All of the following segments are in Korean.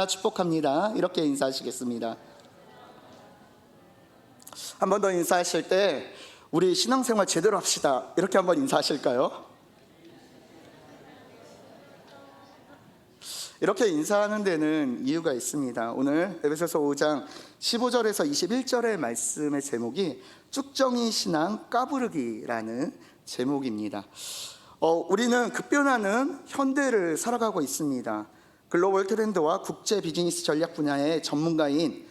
축복합니다. 이렇게 인사하시겠습니다. 한 번 더 인사하실 때 우리 신앙생활 제대로 합시다. 이렇게 한번 인사하실까요? 이렇게 인사하는 데는 이유가 있습니다. 오늘 에베소서 5장 15절에서 21절의 말씀의 제목이 쭉정이 신앙 까부르기라는 제목입니다. 우리는 급변하는 현대를 살아가고 있습니다. 글로벌 트렌드와 국제 비즈니스 전략 분야의 전문가인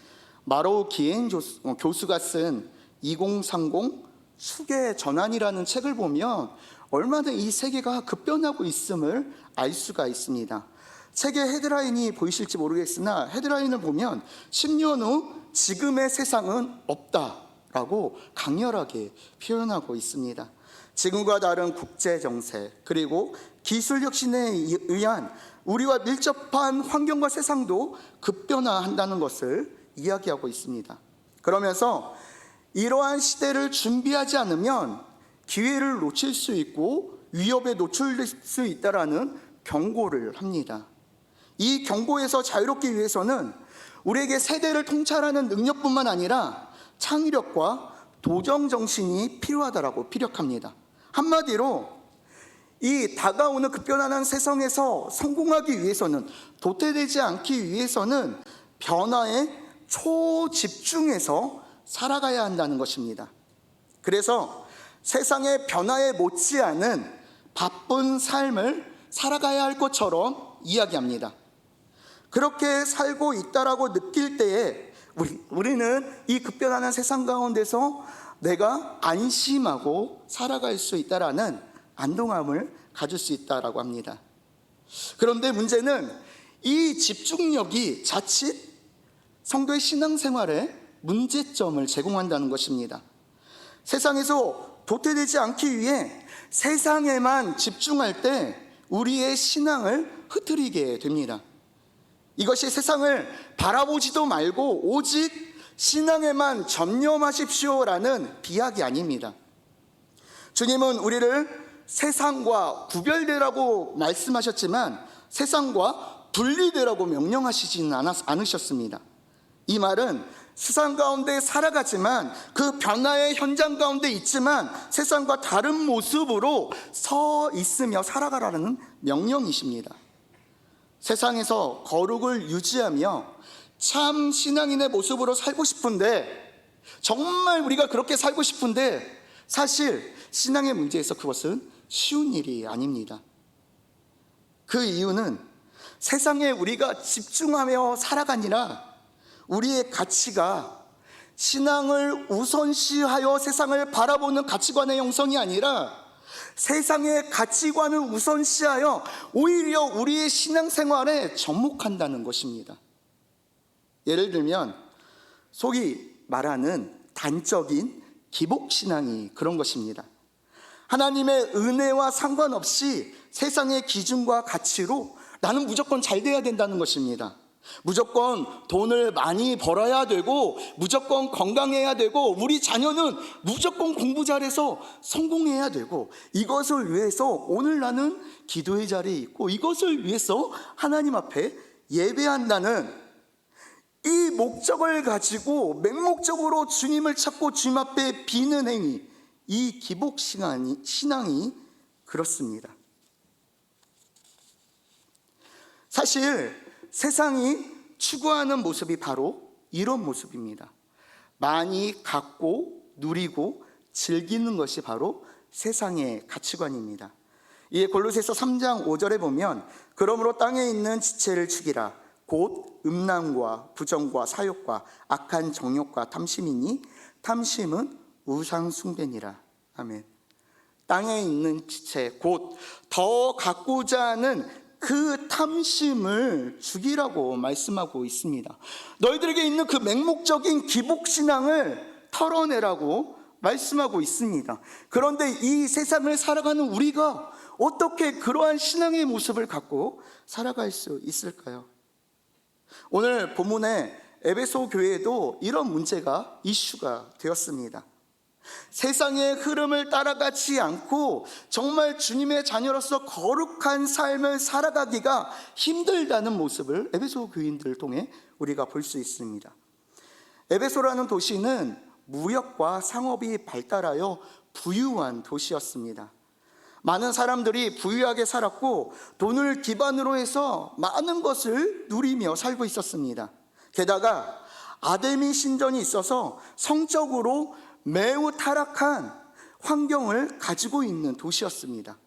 마로우 기엔 교수가 쓴 2030 수계 전환이라는 책을 보면 얼마나 이 세계가 급변하고 있음을 알 수가 있습니다. 책의 헤드라인이 보이실지 모르겠으나 헤드라인을 보면 10년 후 지금의 세상은 없다라고 강렬하게 표현하고 있습니다. 지금과 다른 국제 정세 그리고 기술 혁신에 의한 우리와 밀접한 환경과 세상도 급변화한다는 것을 이야기하고 있습니다. 그러면서 이러한 시대를 준비하지 않으면 기회를 놓칠 수 있고 위협에 노출될 수 있다라는 경고를 합니다. 이 경고에서 자유롭기 위해서는 우리에게 세대를 통찰하는 능력뿐만 아니라 창의력과 도전 정신이 필요하다라고 피력합니다. 한마디로 이 다가오는 급변하는 세상에서 성공하기 위해서는, 도태되지 않기 위해서는 변화에 초집중해서 살아가야 한다는 것입니다. 그래서 세상의 변화에 못지않은 바쁜 삶을 살아가야 할 것처럼 이야기합니다. 그렇게 살고 있다라고 느낄 때에 우리는 이 급변하는 세상 가운데서 내가 안심하고 살아갈 수 있다라는 안동함을 가질 수 있다라고 합니다. 그런데 문제는 이 집중력이 자칫 성도의 신앙생활에 문제점을 제공한다는 것입니다. 세상에서 도태되지 않기 위해 세상에만 집중할 때 우리의 신앙을 흐트리게 됩니다. 이것이 세상을 바라보지도 말고 오직 신앙에만 전념하십시오라는 비약이 아닙니다. 주님은 우리를 세상과 구별되라고 말씀하셨지만 세상과 분리되라고 명령하시지는 않으셨습니다. 이 말은 세상 가운데 살아가지만 그 변화의 현장 가운데 있지만 세상과 다른 모습으로 서 있으며 살아가라는 명령이십니다. 세상에서 거룩을 유지하며 참 신앙인의 모습으로 살고 싶은데, 정말 우리가 그렇게 살고 싶은데 사실 신앙의 문제에서 그것은 쉬운 일이 아닙니다. 그 이유는 세상에 우리가 집중하며 살아가니라 우리의 가치가 신앙을 우선시하여 세상을 바라보는 가치관의 형성이 아니라 세상의 가치관을 우선시하여 오히려 우리의 신앙생활에 접목한다는 것입니다. 예를 들면 소위 말하는 단적인 기복신앙이 그런 것입니다. 하나님의 은혜와 상관없이 세상의 기준과 가치로 나는 무조건 잘 돼야 된다는 것입니다. 무조건 돈을 많이 벌어야 되고 무조건 건강해야 되고 우리 자녀는 무조건 공부 잘해서 성공해야 되고 이것을 위해서 오늘 나는 기도의 자리에 있고 이것을 위해서 하나님 앞에 예배한다는 이 목적을 가지고 맹목적으로 주님을 찾고 주님 앞에 비는 행위, 이 기복신앙이 그렇습니다. 사실 세상이 추구하는 모습이 바로 이런 모습입니다. 많이 갖고 누리고 즐기는 것이 바로 세상의 가치관입니다. 이에 골로새서 3장 5절에 보면 그러므로 땅에 있는 지체를 죽이라 곧 음란과 부정과 사욕과 악한 정욕과 탐심이니 탐심은 우상 숭배니라. 아멘. 땅에 있는 지체 곧 더 갖고자 하는 그 탐심을 죽이라고 말씀하고 있습니다. 너희들에게 있는 그 맹목적인 기복신앙을 털어내라고 말씀하고 있습니다. 그런데 이 세상을 살아가는 우리가 어떻게 그러한 신앙의 모습을 갖고 살아갈 수 있을까요? 오늘 본문의 에베소 교회에도 이런 문제가 이슈가 되었습니다. 세상의 흐름을 따라가지 않고 정말 주님의 자녀로서 거룩한 삶을 살아가기가 힘들다는 모습을 에베소 교인들을 통해 우리가 볼 수 있습니다. 에베소라는 도시는 무역과 상업이 발달하여 부유한 도시였습니다. 많은 사람들이 부유하게 살았고 돈을 기반으로 해서 많은 것을 누리며 살고 있었습니다. 게다가 아데미 신전이 있어서 성적으로 매우 타락한 환경을 가지고 있는 도시였습니다.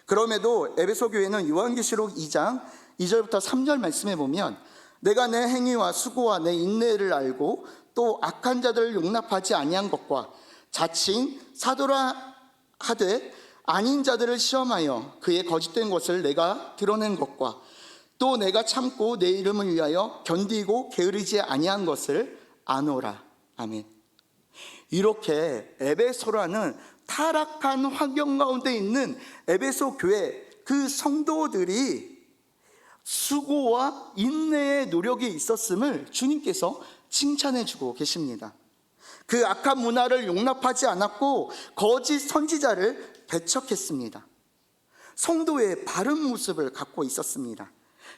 그럼에도 에베소 교회는 요한계시록 2장 2절부터 3절 말씀에 보면 내가 내 행위와 수고와 내 인내를 알고 또 악한 자들을 용납하지 아니한 것과 자칭 사도라 하되 아닌 자들을 시험하여 그의 거짓된 것을 내가 드러낸 것과 또 내가 참고 내 이름을 위하여 견디고 게으르지 아니한 것을 아노라. 아멘. 이렇게 에베소라는 타락한 환경 가운데 있는 에베소 교회 그 성도들이 수고와 인내의 노력이 있었음을 주님께서 칭찬해 주고 계십니다. 그 악한 문화를 용납하지 않았고 거짓 선지자를 배척했습니다. 성도의 바른 모습을 갖고 있었습니다.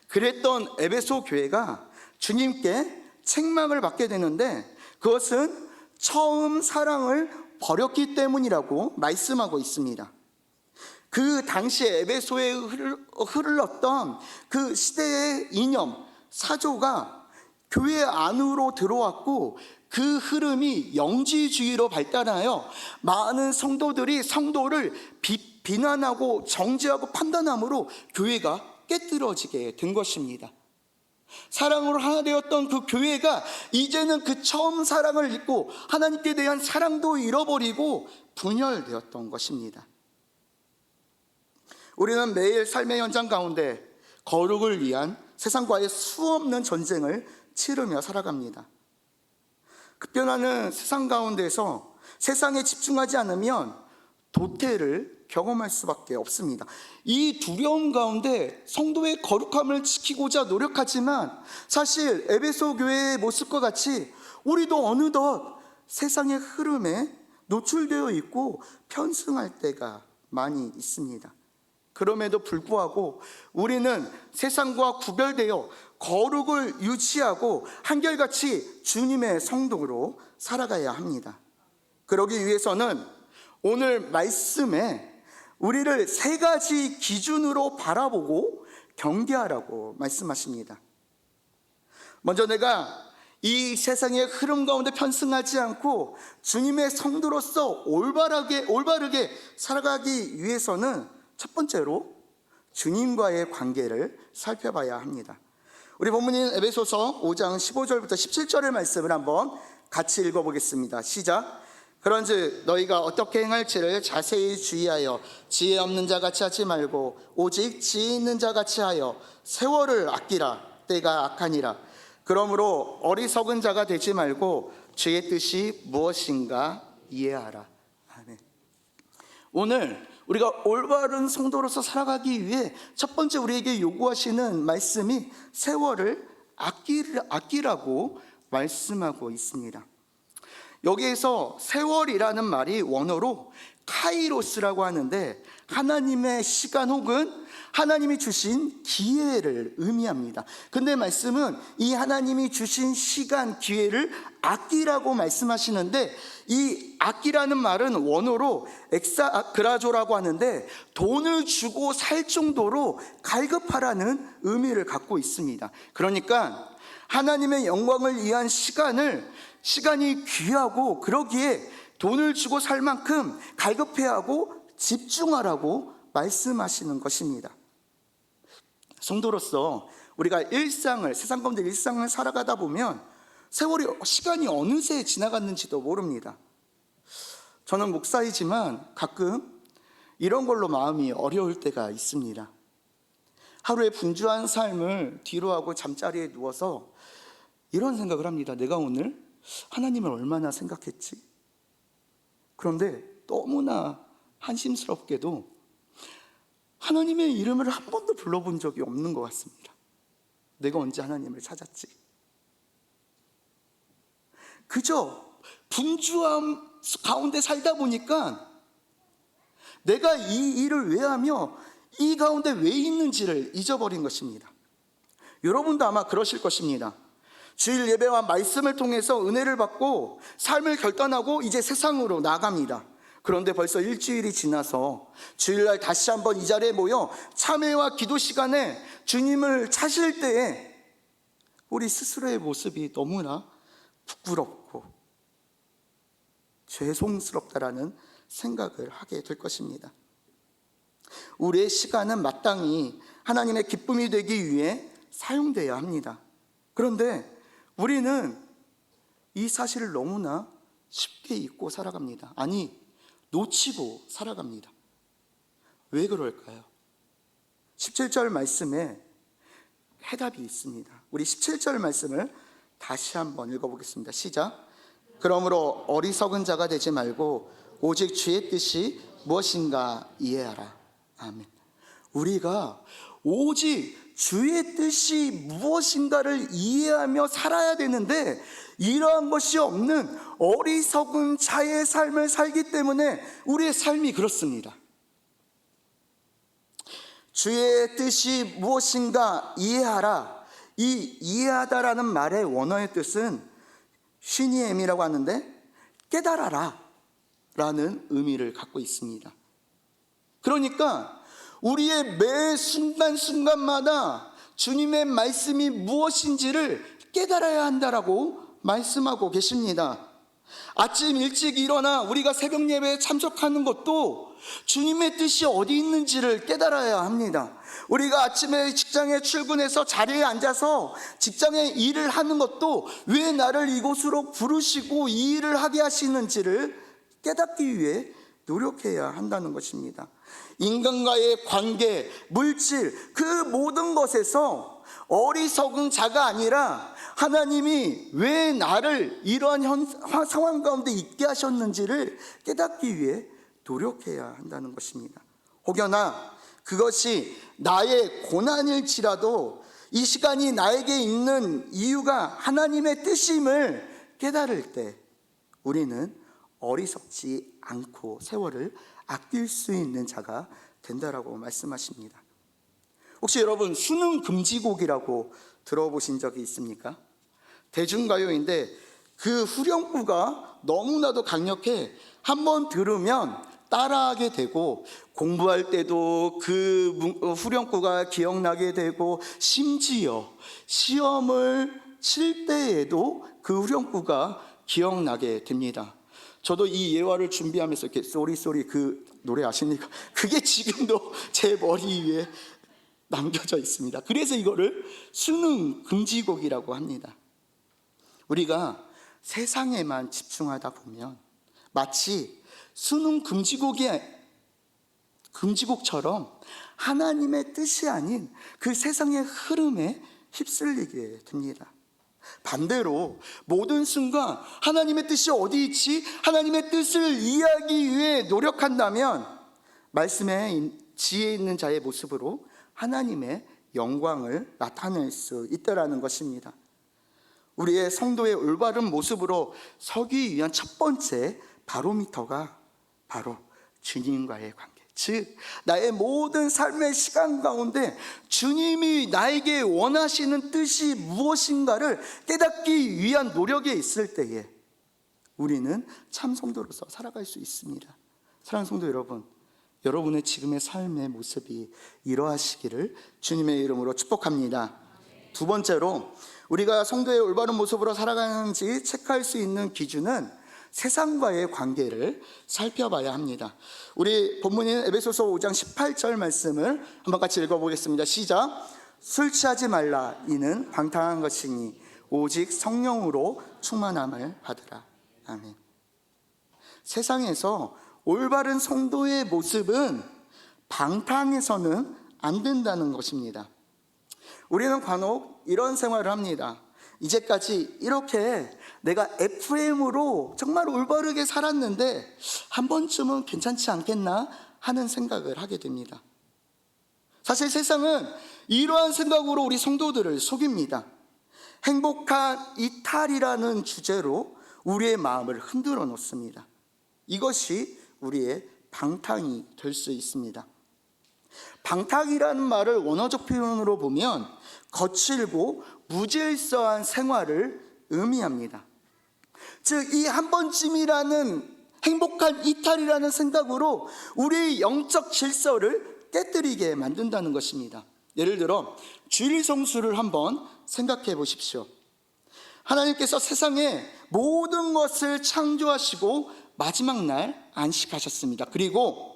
그랬던 에베소 교회가 주님께 책망을 받게 되는데 그것은 처음 사랑을 버렸기 때문이라고 말씀하고 있습니다. 그 당시에 에베소에 흘렀던 그 시대의 이념, 사조가 교회 안으로 들어왔고 그 흐름이 영지주의로 발달하여 많은 성도들이 성도를 비난하고 정죄하고 판단함으로 교회가 깨뜨려지게 된 것입니다. 사랑으로 하나 되었던 그 교회가 이제는 그 처음 사랑을 잊고 하나님께 대한 사랑도 잃어버리고 분열되었던 것입니다. 우리는 매일 삶의 현장 가운데 거룩을 위한 세상과의 수없는 전쟁을 치르며 살아갑니다. 급변하는 세상 가운데서 세상에 집중하지 않으면 도태를 경험할 수밖에 없습니다. 이 두려움 가운데 성도의 거룩함을 지키고자 노력하지만 사실 에베소 교회의 모습과 같이 우리도 어느덧 세상의 흐름에 노출되어 있고 편승할 때가 많이 있습니다. 그럼에도 불구하고 우리는 세상과 구별되어 거룩을 유지하고 한결같이 주님의 성도로 살아가야 합니다. 그러기 위해서는 오늘 말씀에 우리를 세 가지 기준으로 바라보고 경계하라고 말씀하십니다. 먼저 내가 이 세상의 흐름 가운데 편승하지 않고 주님의 성도로서 올바르게 살아가기 위해서는 첫 번째로 주님과의 관계를 살펴봐야 합니다. 우리 본문인 에베소서 5장 15절부터 17절의 말씀을 한번 같이 읽어보겠습니다. 시작. 그런즉 너희가 어떻게 행할지를 자세히 주의하여 지혜 없는 자 같이 하지 말고 오직 지혜 있는 자 같이 하여 세월을 아끼라. 때가 악하니라. 그러므로 어리석은 자가 되지 말고 주의 뜻이 무엇인가 이해하라. 아멘. 오늘 우리가 올바른 성도로서 살아가기 위해 첫 번째 우리에게 요구하시는 말씀이 세월을 아끼라고 말씀하고 있습니다. 여기에서 세월이라는 말이 원어로 카이로스라고 하는데 하나님의 시간 혹은 하나님이 주신 기회를 의미합니다. 근데 말씀은 이 하나님이 주신 시간, 기회를 아끼라고 말씀하시는데 이 아끼라는 말은 원어로 엑사그라조라고 하는데 돈을 주고 살 정도로 갈급하라는 의미를 갖고 있습니다. 그러니까 하나님의 영광을 위한 시간이 귀하고 그러기에 돈을 주고 살 만큼 갈급해야 하고 집중하라고 말씀하시는 것입니다. 성도로서 우리가 세상 가운데 일상을 살아가다 보면 시간이 어느새 지나갔는지도 모릅니다. 저는 목사이지만 가끔 이런 걸로 마음이 어려울 때가 있습니다. 하루의 분주한 삶을 뒤로하고 잠자리에 누워서 이런 생각을 합니다. 내가 오늘 하나님을 얼마나 생각했지? 그런데 너무나 한심스럽게도 하나님의 이름을 한 번도 불러본 적이 없는 것 같습니다. 내가 언제 하나님을 찾았지? 그저 분주함 가운데 살다 보니까 내가 이 일을 왜 하며 이 가운데 왜 있는지를 잊어버린 것입니다. 여러분도 아마 그러실 것입니다. 주일 예배와 말씀을 통해서 은혜를 받고 삶을 결단하고 이제 세상으로 나갑니다. 그런데 벌써 일주일이 지나서 주일날 다시 한번 이 자리에 모여 참회와 기도 시간에 주님을 찾을 때에 우리 스스로의 모습이 너무나 부끄럽고 죄송스럽다라는 생각을 하게 될 것입니다. 우리의 시간은 마땅히 하나님의 기쁨이 되기 위해 사용돼야 합니다. 그런데 우리는 이 사실을 너무나 쉽게 잊고 살아갑니다. 아니, 놓치고 살아갑니다. 왜 그럴까요? 17절 말씀에 해답이 있습니다. 우리 17절 말씀을 다시 한번 읽어보겠습니다. 시작. 그러므로 어리석은 자가 되지 말고 오직 주의 뜻이 무엇인가 이해하라. 아멘. 우리가 오직 주의 뜻이 무엇인가를 이해하며 살아야 되는데 이러한 것이 없는 어리석은 자의 삶을 살기 때문에 우리의 삶이 그렇습니다. 주의 뜻이 무엇인가 이해하라. 이 이해하다라는 말의 원어의 뜻은 쉬니엠이라고 하는데 깨달아라 라는 의미를 갖고 있습니다. 그러니까 우리의 매 순간순간마다 주님의 말씀이 무엇인지를 깨달아야 한다라고 말씀하고 계십니다. 아침 일찍 일어나 우리가 새벽 예배에 참석하는 것도 주님의 뜻이 어디 있는지를 깨달아야 합니다. 우리가 아침에 직장에 출근해서 자리에 앉아서 직장에 일을 하는 것도 왜 나를 이곳으로 부르시고 이 일을 하게 하시는지를 깨닫기 위해 노력해야 한다는 것입니다. 인간과의 관계, 물질, 그 모든 것에서 어리석은 자가 아니라 하나님이 왜 나를 이러한 상황 가운데 있게 하셨는지를 깨닫기 위해 노력해야 한다는 것입니다. 혹여나 그것이 나의 고난일지라도 이 시간이 나에게 있는 이유가 하나님의 뜻임을 깨달을 때 우리는 어리석지 않고 세월을 아낄 수 있는 자가 된다라고 말씀하십니다. 혹시 여러분 수능 금지곡이라고 들어보신 적이 있습니까? 대중가요인데 그 후렴구가 너무나도 강력해 한번 들으면 따라하게 되고 공부할 때도 그 후렴구가 기억나게 되고 심지어 시험을 칠 때에도 그 후렴구가 기억나게 됩니다. 저도 이 예화를 준비하면서 이렇게 쏘리 그 노래 아십니까? 그게 지금도 제 머리 위에 남겨져 있습니다. 그래서 이거를 수능 금지곡이라고 합니다. 우리가 세상에만 집중하다 보면 마치 수능 금지곡처럼 하나님의 뜻이 아닌 그 세상의 흐름에 휩쓸리게 됩니다. 반대로 모든 순간 하나님의 뜻이 어디 있지? 하나님의 뜻을 이해하기 위해 노력한다면 말씀에 지혜 있는 자의 모습으로 하나님의 영광을 나타낼 수 있다라는 것입니다. 우리의 성도의 올바른 모습으로 서기 위한 첫 번째 바로미터가 바로 주님과의 관계, 즉 나의 모든 삶의 시간 가운데 주님이 나에게 원하시는 뜻이 무엇인가를 깨닫기 위한 노력에 있을 때에 우리는 참 성도로서 살아갈 수 있습니다. 사랑하는 성도 여러분, 여러분의 지금의 삶의 모습이 이러하시기를 주님의 이름으로 축복합니다. 두 번째로 우리가 성도의 올바른 모습으로 살아가는지 체크할 수 있는 기준은 세상과의 관계를 살펴봐야 합니다. 우리 본문인 에베소서 5장 18절 말씀을 한번 같이 읽어보겠습니다. 시작. 술 취하지 말라. 이는 방탕한 것이니 오직 성령으로 충만함을 받으라. 아멘. 세상에서 올바른 성도의 모습은 방탕해서는 안 된다는 것입니다. 우리는 간혹 이런 생활을 합니다. 이제까지 이렇게 내가 FM으로 정말 올바르게 살았는데 한 번쯤은 괜찮지 않겠나 하는 생각을 하게 됩니다. 사실 세상은 이러한 생각으로 우리 성도들을 속입니다. 행복한 이탈이라는 주제로 우리의 마음을 흔들어 놓습니다. 이것이 우리의 방탕이 될 수 있습니다. 방탕이라는 말을 원어적 표현으로 보면 거칠고 무질서한 생활을 의미합니다. 즉, 이 한 번쯤이라는 행복한 이탈이라는 생각으로 우리의 영적 질서를 깨뜨리게 만든다는 것입니다. 예를 들어 주일 성수를 한번 생각해 보십시오. 하나님께서 세상의 모든 것을 창조하시고 마지막 날 안식하셨습니다. 그리고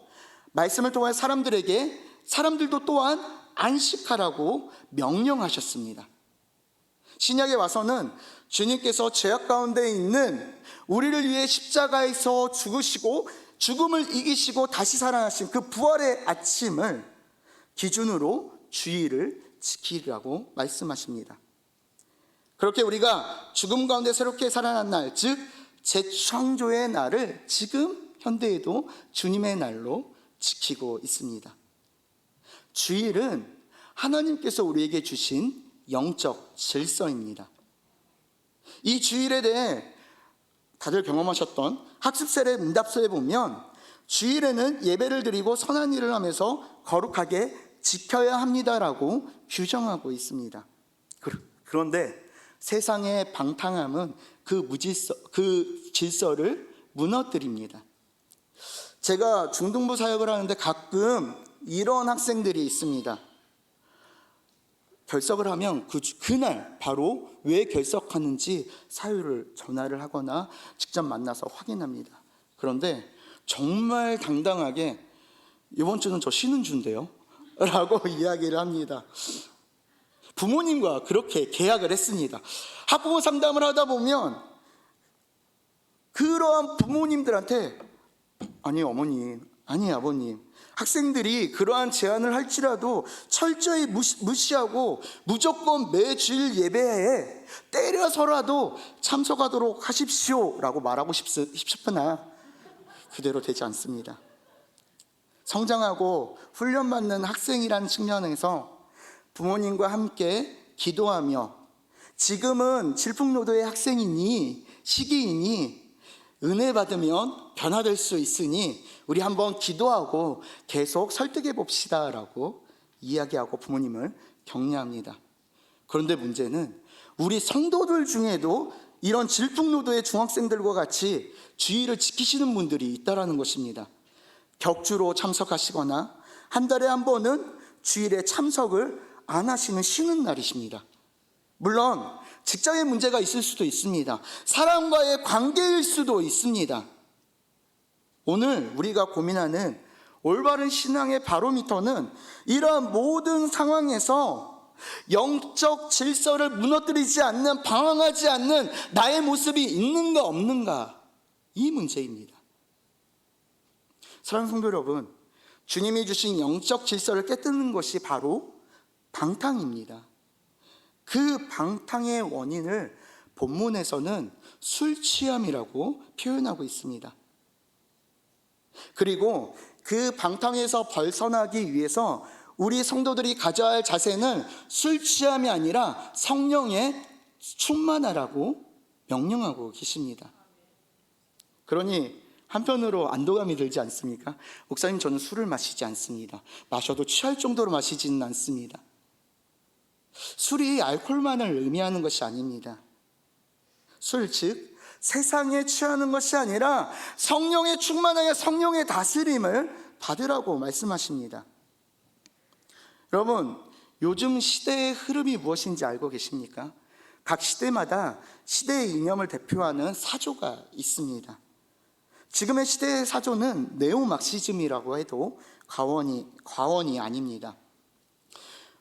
말씀을 통해 사람들도 또한 안식하라고 명령하셨습니다. 신약에 와서는 주님께서 죄악 가운데 있는 우리를 위해 십자가에서 죽으시고 죽음을 이기시고 다시 살아나신 그 부활의 아침을 기준으로 주일을 지키라고 말씀하십니다. 그렇게 우리가 죽음 가운데 새롭게 살아난 날, 즉 재창조의 날을 지금 현대에도 주님의 날로 지키고 있습니다. 주일은 하나님께서 우리에게 주신 영적 질서입니다. 이 주일에 대해 다들 경험하셨던 학습셀의 응답서에 보면 주일에는 예배를 드리고 선한 일을 하면서 거룩하게 지켜야 합니다라고 규정하고 있습니다. 그런데 세상의 방탕함은 그 질서를 무너뜨립니다. 제가 중등부 사역을 하는데 가끔 이런 학생들이 있습니다. 결석을 하면 그날 바로 왜 결석하는지 사유를 전화를 하거나 직접 만나서 확인합니다. 그런데 정말 당당하게 이번 주는 저 쉬는 주인데요 라고 이야기를 합니다. 부모님과 그렇게 계약을 했습니다. 학부모 상담을 하다 보면 그러한 부모님들한테 아니 어머님, 아니 아버님, 학생들이 그러한 제안을 할지라도 철저히 무시하고 무조건 매주일 예배에 때려서라도 참석하도록 하십시오 라고 말하고 싶으나 그대로 되지 않습니다. 성장하고 훈련받는 학생이라는 측면에서 부모님과 함께 기도하며 지금은 질풍노도의 학생이니 시기이니 은혜 받으면 변화될 수 있으니 우리 한번 기도하고 계속 설득해 봅시다 라고 이야기하고 부모님을 격려합니다. 그런데 문제는 우리 성도들 중에도 이런 질풍노도의 중학생들과 같이 주의를 지키시는 분들이 있다는 것입니다. 격주로 참석하시거나 한 달에 한 번은 주일에 참석을 안 하시는 쉬는 날이십니다. 물론 직장에 문제가 있을 수도 있습니다. 사람과의 관계일 수도 있습니다. 오늘 우리가 고민하는 올바른 신앙의 바로미터는 이러한 모든 상황에서 영적 질서를 무너뜨리지 않는, 방황하지 않는 나의 모습이 있는가 없는가, 이 문제입니다. 사랑하는 성도 여러분, 주님이 주신 영적 질서를 깨뜨리는 것이 바로 방탕입니다. 그 방탕의 원인을 본문에서는 술 취함이라고 표현하고 있습니다. 그리고 그 방탕에서 벗어나기 위해서 우리 성도들이 가져야 할 자세는 술 취함이 아니라 성령에 충만하라고 명령하고 계십니다. 그러니 한편으로 안도감이 들지 않습니까? 목사님, 저는 술을 마시지 않습니다. 마셔도 취할 정도로 마시지는 않습니다. 술이 알코올만을 의미하는 것이 아닙니다. 술, 즉 세상에 취하는 것이 아니라 성령에 충만하여 성령의 다스림을 받으라고 말씀하십니다. 여러분, 요즘 시대의 흐름이 무엇인지 알고 계십니까? 각 시대마다 시대의 이념을 대표하는 사조가 있습니다. 지금의 시대의 사조는 네오막시즘이라고 해도 과언이 아닙니다.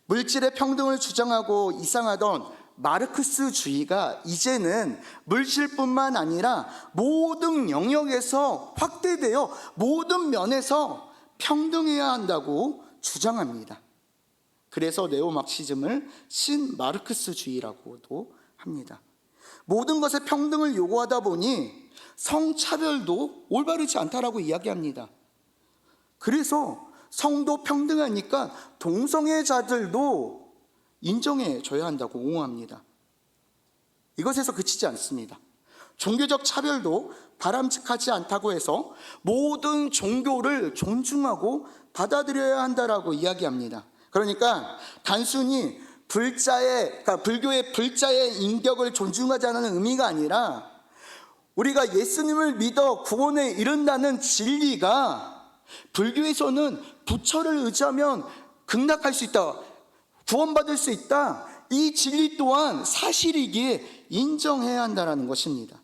물질의 평등을 주장하고 이상하던 마르크스주의가 이제는 물질뿐만 아니라 모든 영역에서 확대되어 모든 면에서 평등해야 한다고 주장합니다. 그래서 네오막시즘을 신마르크스주의라고도 합니다. 모든 것에 평등을 요구하다 보니 성차별도 올바르지 않다라고 이야기합니다. 그래서 성도 평등하니까 동성애자들도 인정해 줘야 한다고 옹호합니다. 이것에서 그치지 않습니다. 종교적 차별도 바람직하지 않다고 해서 모든 종교를 존중하고 받아들여야 한다라고 이야기합니다. 그러니까 단순히 그러니까 불교의 불자의 인격을 존중하자는 의미가 아니라 우리가 예수님을 믿어 구원에 이른다는 진리가 불교에서는 부처를 의지하면 극락할 수 있다, 구원받을 수 있다, 이 진리 또한 사실이기에 인정해야 한다는 것입니다.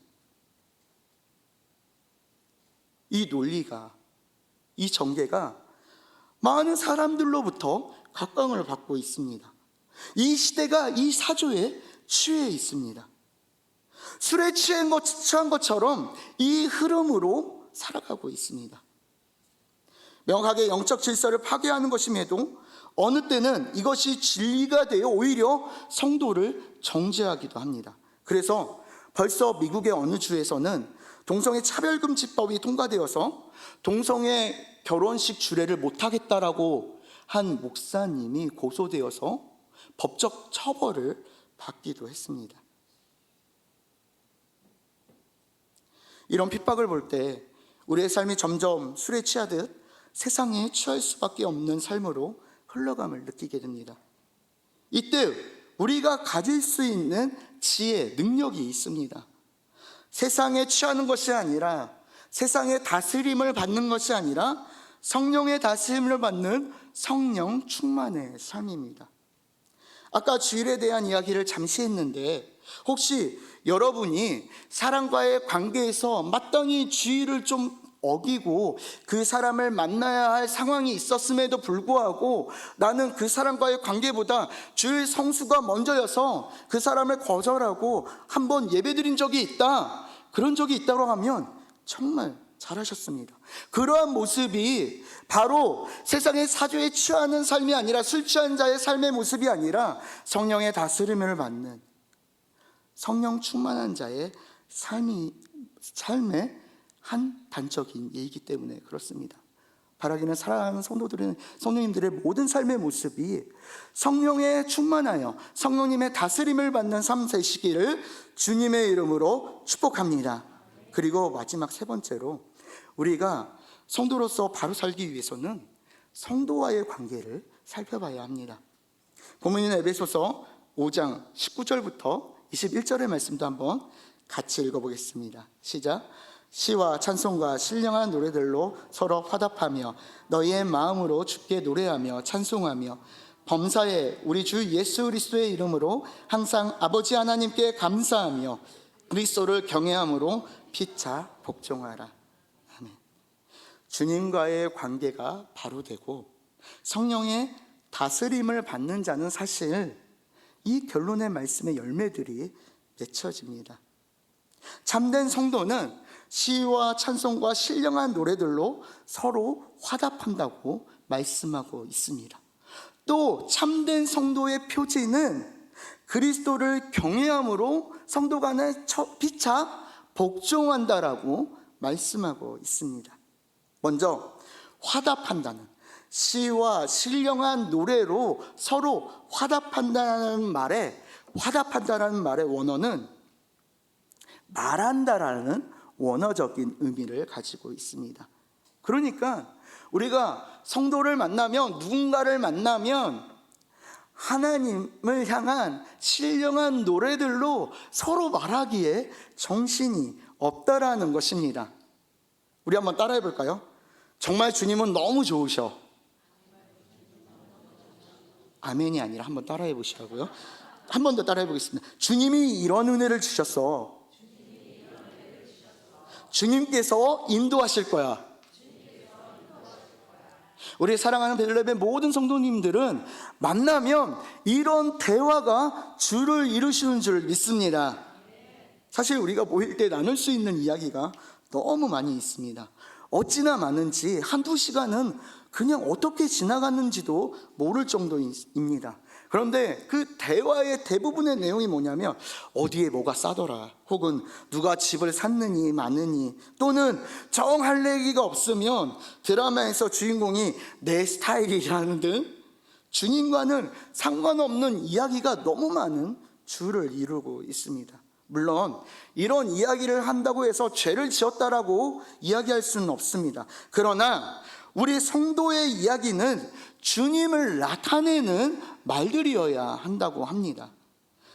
이 논리가, 이 전개가 많은 사람들로부터 각광을 받고 있습니다. 이 시대가 이 사조에 취해 있습니다. 술에 취한 것처럼 이 흐름으로 살아가고 있습니다. 명확하게 영적 질서를 파괴하는 것임에도 어느 때는 이것이 진리가 되어 오히려 성도를 정죄하기도 합니다. 그래서 벌써 미국의 어느 주에서는 동성애 차별금지법이 통과되어서 동성애 결혼식 주례를 못하겠다라고 한 목사님이 고소되어서 법적 처벌을 받기도 했습니다. 이런 핍박을 볼 때 우리의 삶이 점점 술에 취하듯 세상에 취할 수밖에 없는 삶으로 흘러감을 느끼게 됩니다. 이때 우리가 가질 수 있는 지혜, 능력이 있습니다. 세상에 취하는 것이 아니라, 세상의 다스림을 받는 것이 아니라 성령의 다스림을 받는 성령 충만의 삶입니다. 아까 주일에 대한 이야기를 잠시 했는데 혹시 여러분이 사람과의 관계에서 마땅히 주의를 좀 어기고 그 사람을 만나야 할 상황이 있었음에도 불구하고 나는 그 사람과의 관계보다 주일 성수가 먼저여서 그 사람을 거절하고 한번 예배드린 적이 있다, 그런 적이 있다고 하면 정말 잘하셨습니다. 그러한 모습이 바로 세상의 사조에 취하는 삶이 아니라 술 취한 자의 삶의 모습이 아니라 성령의 다스림을 받는 성령 충만한 자의 삶의 한 단적인 예이기 때문에 그렇습니다. 바라기는 사랑하는 성도님들의 모든 삶의 모습이 성령에 충만하여 성령님의 다스림을 받는 삶 되시기를 주님의 이름으로 축복합니다. 그리고 마지막 세 번째로 우리가 성도로서 바로 살기 위해서는 성도와의 관계를 살펴봐야 합니다. 본문인 에베소서 5장 19절부터 21절의 말씀도 한번 같이 읽어보겠습니다. 시작. 시와 찬송과 신령한 노래들로 서로 화답하며 너희의 마음으로 주께 노래하며 찬송하며 범사에 우리 주 예수 그리스도의 이름으로 항상 아버지 하나님께 감사하며 그리스도를 경외함으로 피차 복종하라. 아멘. 주님과의 관계가 바로 되고 성령의 다스림을 받는 자는 사실 이 결론의 말씀의 열매들이 맺혀집니다. 참된 성도는 시와 찬송과 신령한 노래들로 서로 화답한다고 말씀하고 있습니다. 또 참된 성도의 표지는 그리스도를 경외함으로 성도 간에 피차 복종한다라고 말씀하고 있습니다. 먼저 화답한다는, 시와 신령한 노래로 서로 화답한다는 말의 원어는 말한다라는 원어적인 의미를 가지고 있습니다. 그러니까 우리가 성도를 만나면, 누군가를 만나면 하나님을 향한 신령한 노래들로 서로 말하기에 정신이 없다라는 것입니다. 우리 한번 따라해 볼까요? 정말 주님은 너무 좋으셔. 아멘이 아니라 한번 따라해 보시라고요. 한 번 더 따라해 보겠습니다. 주님이 이런 은혜를 주셨어. 주님께서 인도하실 거야. 우리 사랑하는 베들레헴의 모든 성도님들은 만나면 이런 대화가 주를 이루시는 줄 믿습니다. 사실 우리가 모일 때 나눌 수 있는 이야기가 너무 많이 있습니다. 어찌나 많은지 한두 시간은 그냥 어떻게 지나갔는지도 모를 정도입니다. 그런데 그 대화의 대부분의 내용이 뭐냐면 어디에 뭐가 싸더라, 혹은 누가 집을 샀느니 마느니, 또는 정 할 얘기가 없으면 드라마에서 주인공이 내 스타일이라는 등 주님과는 상관없는 이야기가 너무 많은 주를 이루고 있습니다. 물론 이런 이야기를 한다고 해서 죄를 지었다라고 이야기할 수는 없습니다. 그러나 우리 성도의 이야기는 주님을 나타내는 말들이어야 한다고 합니다.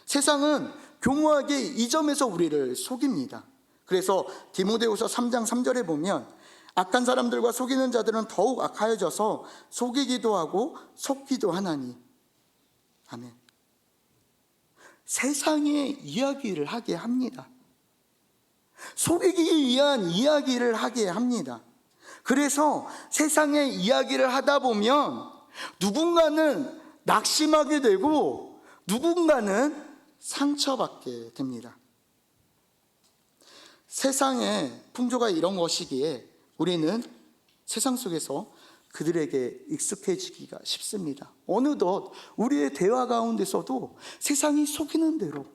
세상은 교묘하게 이 점에서 우리를 속입니다. 그래서 디모데후서 3장 3절에 보면 악한 사람들과 속이는 자들은 더욱 악하여져서 속이기도 하고 속기도 하나니. 아멘. 세상의 이야기를 하게 합니다. 속이기 위한 이야기를 하게 합니다. 그래서 세상의 이야기를 하다 보면 누군가는 낙심하게 되고 누군가는 상처받게 됩니다. 세상의 풍조가 이런 것이기에 우리는 세상 속에서 그들에게 익숙해지기가 쉽습니다. 어느덧 우리의 대화 가운데서도 세상이 속이는 대로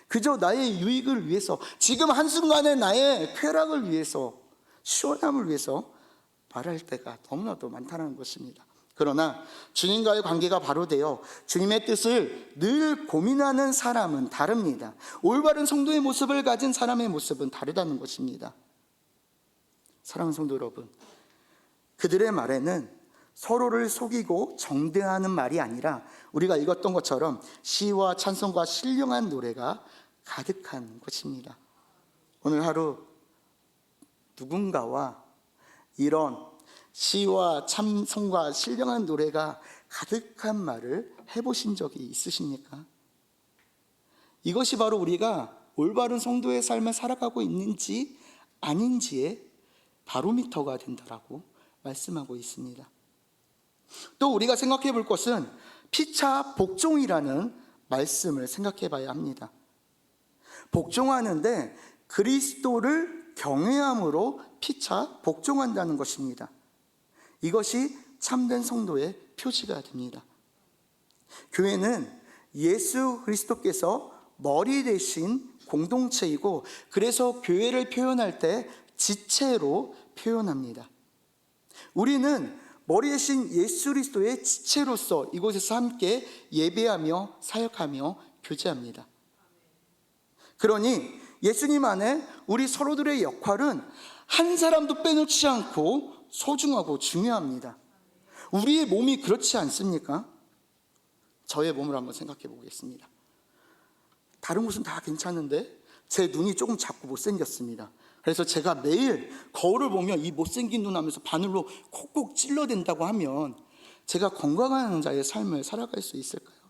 그저 나의 유익을 위해서, 지금 한순간에 나의 쾌락을 위해서, 시원함을 위해서 말할 때가 너무나도 많다는 것입니다. 그러나 주님과의 관계가 바로 되어 주님의 뜻을 늘 고민하는 사람은 다릅니다. 올바른 성도의 모습을 가진 사람의 모습은 다르다는 것입니다. 사랑하는 성도 여러분, 그들의 말에는 서로를 속이고 정죄하는 말이 아니라 우리가 읽었던 것처럼 시와 찬송과 신령한 노래가 가득한 것입니다. 오늘 하루 누군가와 이런 시와 찬송과 신령한 노래가 가득한 말을 해보신 적이 있으십니까? 이것이 바로 우리가 올바른 성도의 삶을 살아가고 있는지 아닌지의 바로미터가 된다라고 말씀하고 있습니다. 또 우리가 생각해 볼 것은 피차 복종이라는 말씀을 생각해 봐야 합니다. 복종하는데 그리스도를 경외함으로 피차 복종한다는 것입니다. 이것이 참된 성도의 표시가 됩니다. 교회는 예수 그리스도께서 머리 되신 공동체이고, 그래서 교회를 표현할 때 지체로 표현합니다. 우리는 머리 되신 예수 그리스도의 지체로서 이곳에서 함께 예배하며 사역하며 교제합니다. 그러니 예수님 안에 우리 서로들의 역할은 한 사람도 빼놓지 않고 소중하고 중요합니다. 우리의 몸이 그렇지 않습니까? 저의 몸을 한번 생각해 보겠습니다. 다른 곳은 다 괜찮은데 제 눈이 조금 작고 못생겼습니다. 그래서 제가 매일 거울을 보면 이 못생긴 눈 하면서 바늘로 콕콕 찔러댄다고 하면 제가 건강한 자의 삶을 살아갈 수 있을까요?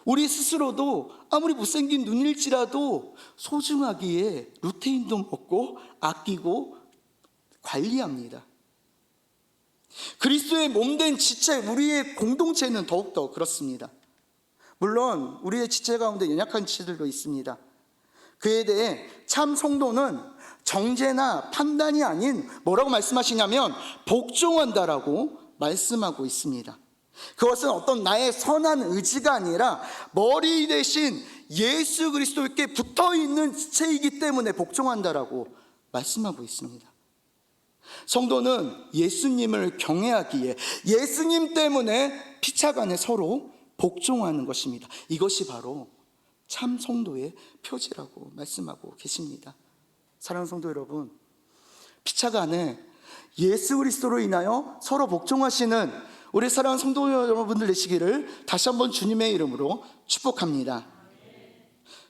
우리 스스로도 아무리 못생긴 눈일지라도 소중하기에 루테인도 먹고 아끼고 관리합니다. 그리스도의 몸된 지체, 우리의 공동체는 더욱더 그렇습니다. 물론 우리의 지체 가운데 연약한 지체들도 있습니다. 그에 대해 참 성도는 정죄나 판단이 아닌 뭐라고 말씀하시냐면 복종한다라고 말씀하고 있습니다. 그것은 어떤 나의 선한 의지가 아니라 머리 대신 예수 그리스도께 붙어있는 지체이기 때문에 복종한다라고 말씀하고 있습니다. 성도는 예수님을 경외하기에 예수님 때문에 피차간에 서로 복종하는 것입니다. 이것이 바로 참 성도의 표지라고 말씀하고 계십니다. 사랑하는 성도 여러분, 피차간에 예수 그리스도로 인하여 서로 복종하시는 우리 사랑하는 성도 여러분들 되시기를 다시 한번 주님의 이름으로 축복합니다.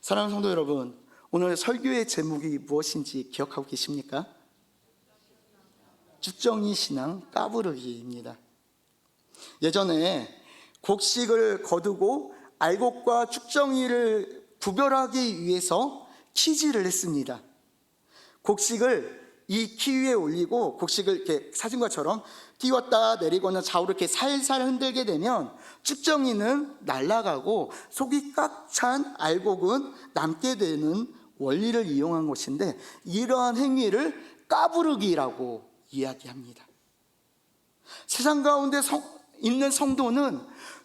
사랑하는 성도 여러분, 오늘 설교의 제목이 무엇인지 기억하고 계십니까? 죽정이 신앙 까부르기입니다. 예전에 곡식을 거두고 알곡과 죽정이를 구별하기 위해서 키질을 했습니다. 곡식을 이 키 위에 올리고 곡식을 이렇게 사진과처럼 띄웠다 내리거나 좌우로 이렇게 살살 흔들게 되면 죽정이는 날아가고 속이 꽉 찬 알곡은 남게 되는 원리를 이용한 것인데, 이러한 행위를 까부르기라고 이야기합니다. 세상 가운데 있는 성도는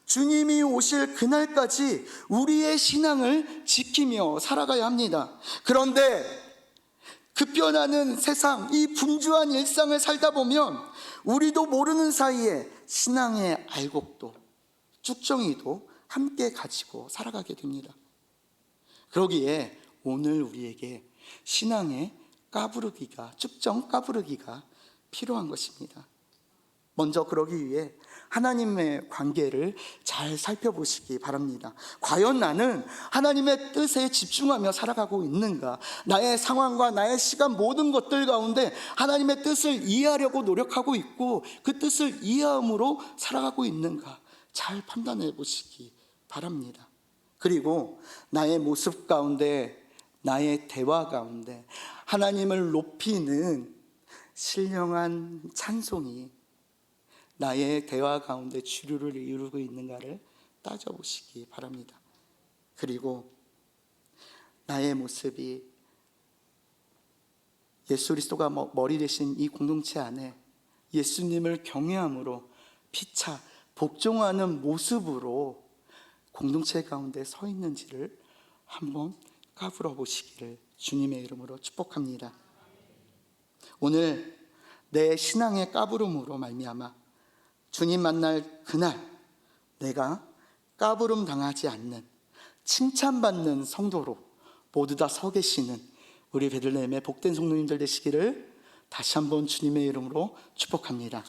주님이 오실 그날까지 우리의 신앙을 지키며 살아가야 합니다. 그런데 급변하는 세상, 이 분주한 일상을 살다 보면 우리도 모르는 사이에 신앙의 알곡도 죽정이도 함께 가지고 살아가게 됩니다. 그러기에 오늘 우리에게 신앙의 까부르기가, 쭉정 까부르기가 필요한 것입니다. 먼저 그러기 위해 하나님의 관계를 잘 살펴보시기 바랍니다. 과연 나는 하나님의 뜻에 집중하며 살아가고 있는가? 나의 상황과 나의 시간 모든 것들 가운데 하나님의 뜻을 이해하려고 노력하고 있고 그 뜻을 이해함으로 살아가고 있는가? 잘 판단해 보시기 바랍니다. 그리고 나의 모습 가운데, 나의 대화 가운데 하나님을 높이는 신령한 찬송이 나의 대화 가운데 주류를 이루고 있는가를 따져보시기 바랍니다. 그리고 나의 모습이 예수 그리스도가 머리 되신 이 공동체 안에 예수님을 경외함으로 피차 복종하는 모습으로 공동체 가운데 서 있는지를 한번 까불어 보시기를 주님의 이름으로 축복합니다. 오늘 내 신앙의 까부름으로 말미암아 주님 만날 그날 내가 까부름 당하지 않는, 칭찬받는 성도로 모두 다 서 계시는 우리 베들레헴의 복된 성도님들 되시기를 다시 한번 주님의 이름으로 축복합니다.